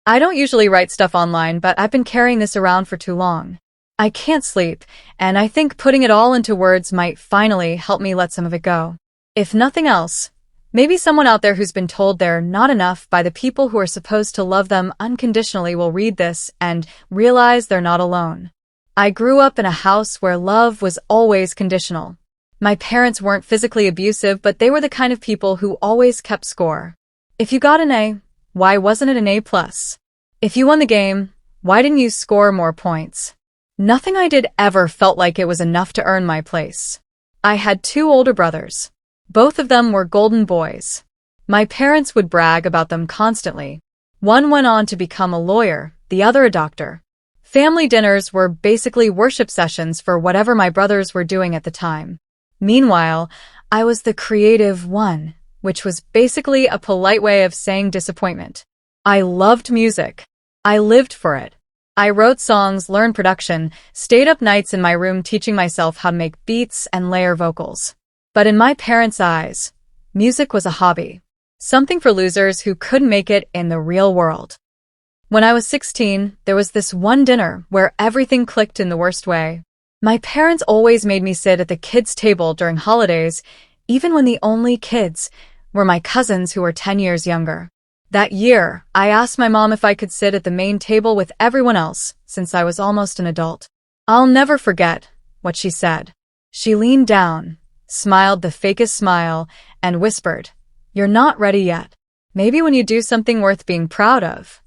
I don't usually write stuff online, but I've been carrying this around for too long. I can't sleep, and I think putting it all into words might finally help me let some of it go. If nothing else, maybe someone out there who's been told they're not enough by the people who are supposed to love them unconditionally will read this and realize they're not alone. I grew up in a house where love was always conditional. My parents weren't physically abusive, but they were the kind of people who always kept score. If you got an A, why wasn't it an A+? If you won the game, why didn't you score more points? Nothing I did ever felt like it was enough to earn my place. I had two older brothers. Both of them were golden boys. My parents would brag about them constantly. One went on to become a lawyer, the other a doctor. Family dinners were basically worship sessions for whatever my brothers were doing at the time. Meanwhile, I was the creative one, which was basically a polite way of saying disappointment. I loved music. I lived for it. I wrote songs, learned production, stayed up nights in my room teaching myself how to make beats and layer vocals. But in my parents' eyes, music was a hobby, something for losers who couldn't make it in the real world. When I was 16, there was this one dinner where everything clicked in the worst way. My parents always made me sit at the kids' table during holidays, even when the only kids were my cousins who were 10 years younger. That year, I asked my mom if I could sit at the main table with everyone else, since I was almost an adult. I'll never forget what she said. She leaned down, smiled the fakest smile, and whispered, "You're not ready yet. Maybe when you do something worth being proud of."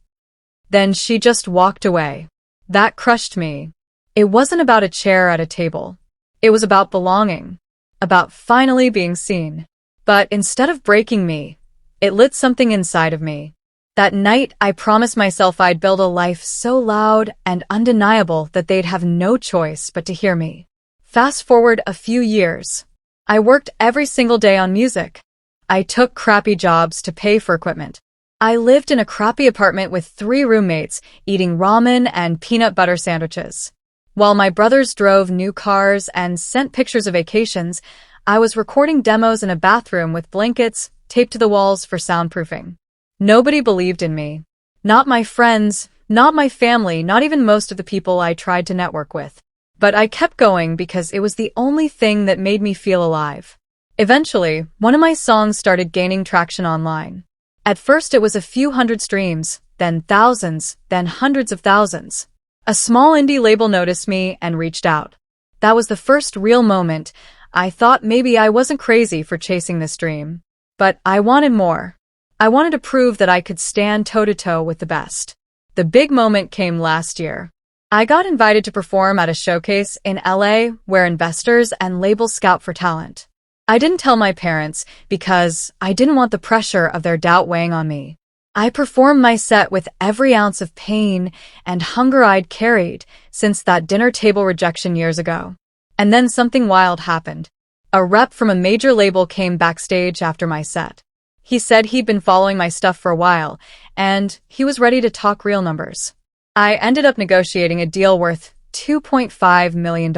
Then she just walked away. That crushed me. It wasn't about a chair at a table. It was about belonging, about finally being seen. But instead of breaking me, it lit something inside of me. That night, I promised myself I'd build a life so loud and undeniable that they'd have no choice but to hear me. Fast forward a few years. I worked every single day on music. I took crappy jobs to pay for equipment. I lived in a crappy apartment with 3 roommates, eating ramen and peanut butter sandwiches. While my brothers drove new cars and sent pictures of vacations, I was recording demos in a bathroom with blankets taped to the walls for soundproofing. Nobody believed in me. Not my friends, not my family, not even most of the people I tried to network with. But I kept going because it was the only thing that made me feel alive. Eventually, one of my songs started gaining traction online. At first it was a few hundred streams, then thousands, then hundreds of thousands. A small indie label noticed me and reached out. That was the first real moment I thought maybe I wasn't crazy for chasing this dream. But I wanted more. I wanted to prove that I could stand toe-to-toe with the best. The big moment came last year. I got invited to perform at a showcase in LA where investors and labels scout for talent. I didn't tell my parents because I didn't want the pressure of their doubt weighing on me. I performed my set with every ounce of pain and hunger I'd carried since that dinner table rejection years ago. And then something wild happened. A rep from a major label came backstage after my set. He said he'd been following my stuff for a while, and he was ready to talk real numbers. I ended up negotiating a deal worth $2.5 million.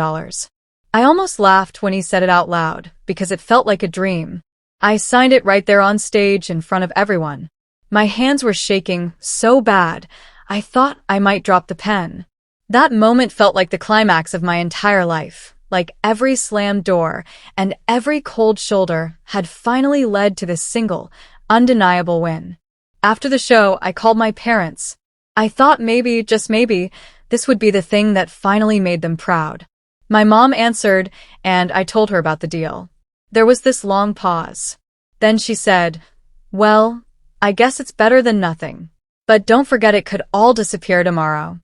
I almost laughed when he said it out loud, because it felt like a dream. I signed it right there on stage in front of everyone. My hands were shaking so bad, I thought I might drop the pen. That moment felt like the climax of my entire life. Like every slammed door and every cold shoulder had finally led to this single, undeniable win. After the show, I called my parents. I thought maybe, just maybe, this would be the thing that finally made them proud. My mom answered, and I told her about the deal. There was this long pause. Then she said, "Well, I guess it's better than nothing. But don't forget it could all disappear tomorrow."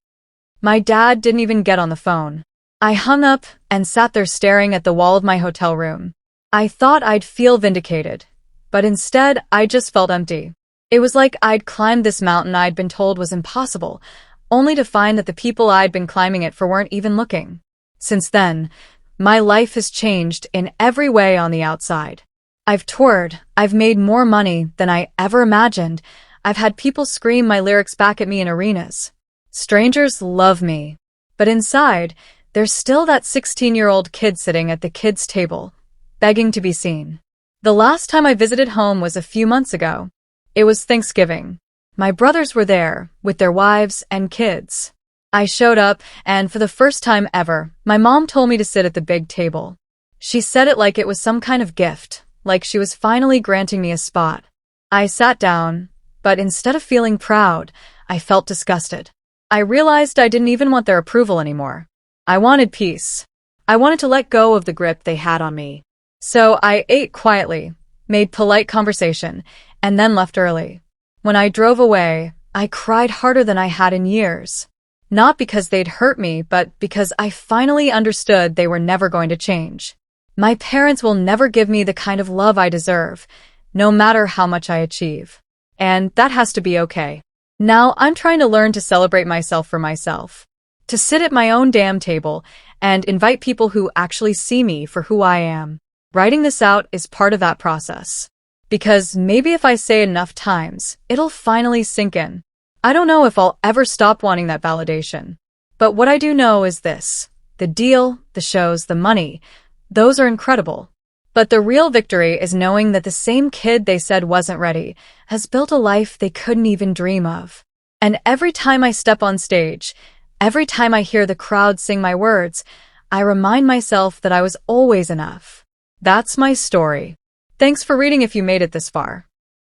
My dad didn't even get on the phone. I hung up and sat there staring at the wall of my hotel room. I thought I'd feel vindicated, but instead I just felt empty. It was like I'd climbed this mountain I'd been told was impossible, only to find that the people I'd been climbing it for weren't even looking. Since then, my life has changed in every way on the outside. I've toured, I've made more money than I ever imagined, I've had people scream my lyrics back at me in arenas. Strangers love me. But inside, there's still that 16-year-old kid sitting at the kids' table, begging to be seen. The last time I visited home was a few months ago. It was Thanksgiving. My brothers were there, with their wives and kids. I showed up, and for the first time ever, my mom told me to sit at the big table. She said it like it was some kind of gift, like she was finally granting me a spot. I sat down, but instead of feeling proud, I felt disgusted. I realized I didn't even want their approval anymore. I wanted peace. I wanted to let go of the grip they had on me. So I ate quietly, made polite conversation, and then left early. When I drove away, I cried harder than I had in years. Not because they'd hurt me, but because I finally understood they were never going to change. My parents will never give me the kind of love I deserve, no matter how much I achieve. And that has to be okay. Now I'm trying to learn to celebrate myself for myself. To sit at my own damn table and invite people who actually see me for who I am. Writing this out is part of that process. Because maybe if I say it enough times, it'll finally sink in. I don't know if I'll ever stop wanting that validation. But what I do know is this. The deal, the shows, the money, those are incredible. But the real victory is knowing that the same kid they said wasn't ready has built a life they couldn't even dream of. And every time I step on stage, every time I hear the crowd sing my words, I remind myself that I was always enough. That's my story. Thanks for reading if you made it this far.